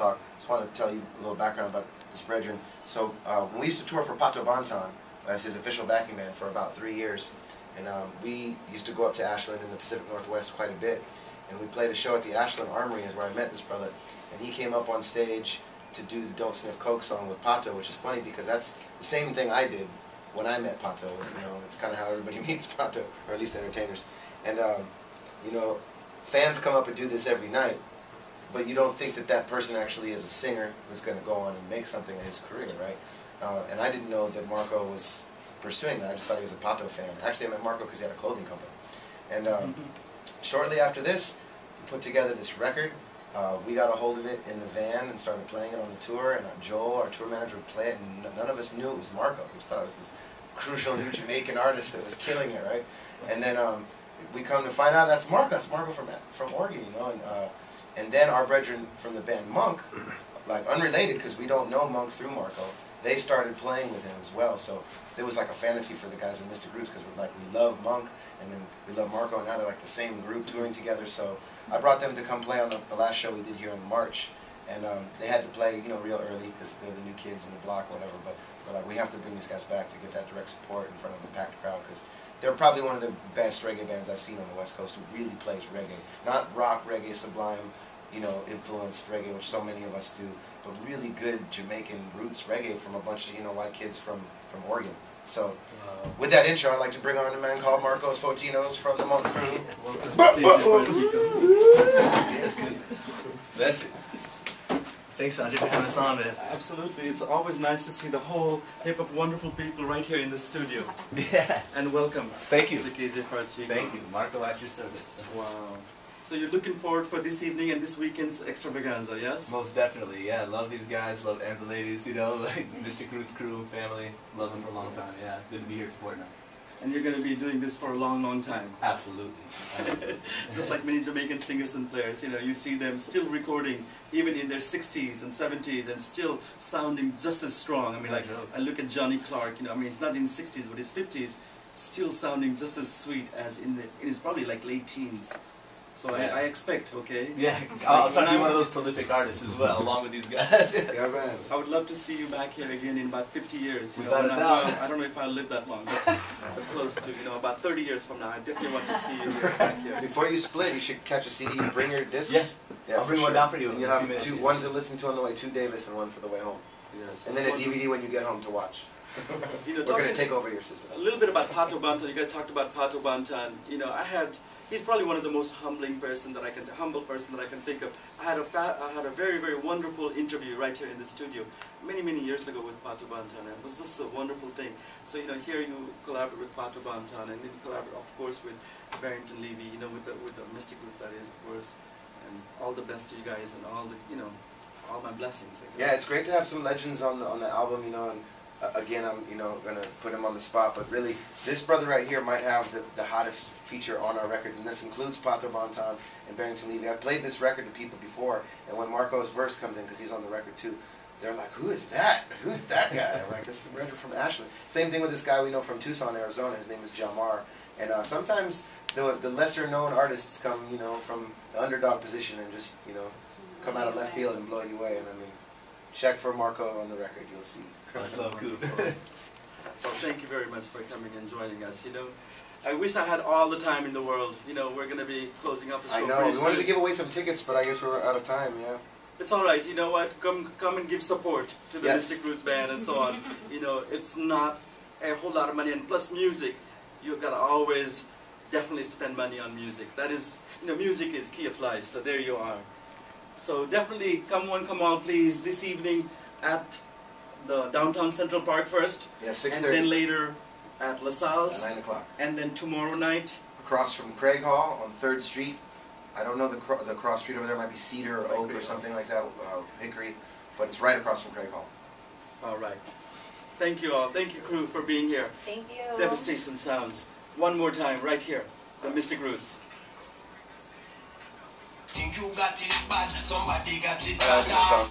talk. Just wanted to tell you a little background about this brethren. So when we used to tour for Pato Banton as his official backing band for about 3 years, and we used to go up to Ashland in the Pacific Northwest quite a bit, and we played a show at the Ashland Armory is where I met this brother, and he came up on stage to do the Don't Sniff Coke song with Pato, which is funny because that's the same thing I did when I met Pato. You know, it's kind of how everybody meets Pato, or at least entertainers. And you know, fans come up and do this every night, but you don't think that that person actually is a singer who's going to go on and make something in his career, right? And I didn't know that Marco was pursuing that. I just thought he was a Pato fan. Actually, I met Marco because he had a clothing company. And shortly after this, we put together this record. We got a hold of it in the van and started playing it on the tour, and Joel, our tour manager, would play it, and none of us knew it was Marco. We just thought it was this crucial new Jamaican artist that was killing it, right? And then we come to find out that's Marco. That's Marco from Oregon, you know. And then our brethren from the band Monk, like unrelated because we don't know Monk through Marco, they started playing with him as well. So there was like a fantasy for the guys in Mystic Roots because we're like, we love Monk and then we love Marco, and now they're like the same group touring together. So I brought them to come play on the last show we did here in March, and they had to play, you know, real early because they're the new kids in the block or whatever. But we're like, we have to bring these guys back to get that direct support in front of a packed crowd because they're probably one of the best reggae bands I've seen on the West Coast who really plays reggae, not rock reggae, sublime, you know, influenced reggae, which so many of us do, but really good Jamaican roots reggae from a bunch of, you know, white kids from Oregon. So, with that intro, I'd like to bring on a man called Marcos Fotinos from the Monk Crew. Yes, good. Bless it. Thanks, Sanjay, for having us on, man. Absolutely. It's always nice to see the whole heap of wonderful people right here in the studio. Yeah. And welcome. Thank you. To KZFR Chico. Thank you. Marco at your service. Wow. So you're looking forward for this evening and this weekend's extravaganza, yes? Most definitely, yeah. Love these guys, love and the ladies, you know, like Mystic Roots crew, family. Love them for a long time, yeah. Good to be here supporting them. And you're going to be doing this for a long, long time. Absolutely. Absolutely. Just like many Jamaican singers and players, you know, you see them still recording even in their 60s and 70s and still sounding just as strong. I mean, like, I look at Johnny Clark, you know, I mean, he's not in his 60s, but his 50s, still sounding just as sweet as in his probably like late teens. So yeah. I expect, okay? Yeah, I'll try to be one of those prolific artists as well, along with these guys. Yeah, man. I would love to see you back here again in about 50 years. You know, Without a doubt. I don't know if I'll live that long, but close to, you know, about 30 years from now, I definitely want to see you here, back here. Before you split, you should catch a CD and bring your discs. Yeah, I'll bring one down for you. And you'll have one to listen to on the way to Davis and one for the way home. Yes. And then a DVD when you get home to watch. You know, we're going to take over your system. A little bit about Pato Banton. You guys talked about Pato Banton. You know, he's probably one of the most humble person that I can think of. I had a very, very wonderful interview right here in the studio many, many years ago with Pato Banton, and it was just a wonderful thing. So, you know, here you collaborate with Pato Banton, and then you collaborate, of course, with Barrington Levy, you know, with the Mystic Roots, that is, of course. And all the best to you guys, and all the, you know, all my blessings. Yeah, it's great to have some legends on the album, you know, and again, I'm, you know, going to put him on the spot, but really, this brother right here might have the hottest feature on our record, and this includes Pato Banton and Barrington Levy. I've played this record to people before, and when Marco's verse comes in, because he's on the record too, they're like, who is that? Who's that guy? I'm like, that's the brother from Ashland. Same thing with this guy we know from Tucson, Arizona. His name is Jamar. And sometimes the lesser-known artists come, you know, from the underdog position and just, you know, come out of left field and blow you away. And I mean, check for Marco on the record, you'll see. Much love, Coot. Well, thank you very much for coming and joining us. You know, I wish I had all the time in the world. You know, we're going to be closing up the show. I know. We wanted to give away some tickets, but I guess we're out of time. Yeah. It's all right. You know what? Come and give support to the Mystic Roots band and so on. You know, it's not a whole lot of money, and plus music. You've got to always definitely spend money on music. That is, you know, music is key of life. So there you are. So definitely come on, please. This evening at the downtown Central Park first. Yeah, 6:30. And then later at LaSalle's. At 9 o'clock. And then tomorrow night. Across from Craig Hall on 3rd Street. I don't know the cross street over there. Might be Cedar or Oak or something like that. Hickory. But it's right across from Craig Hall. All right. Thank you all. Thank you, crew, for being here. Thank you. Devastation Sounds. One more time, right here. The Mystic Roots. Think you got it bad, somebody got it bad.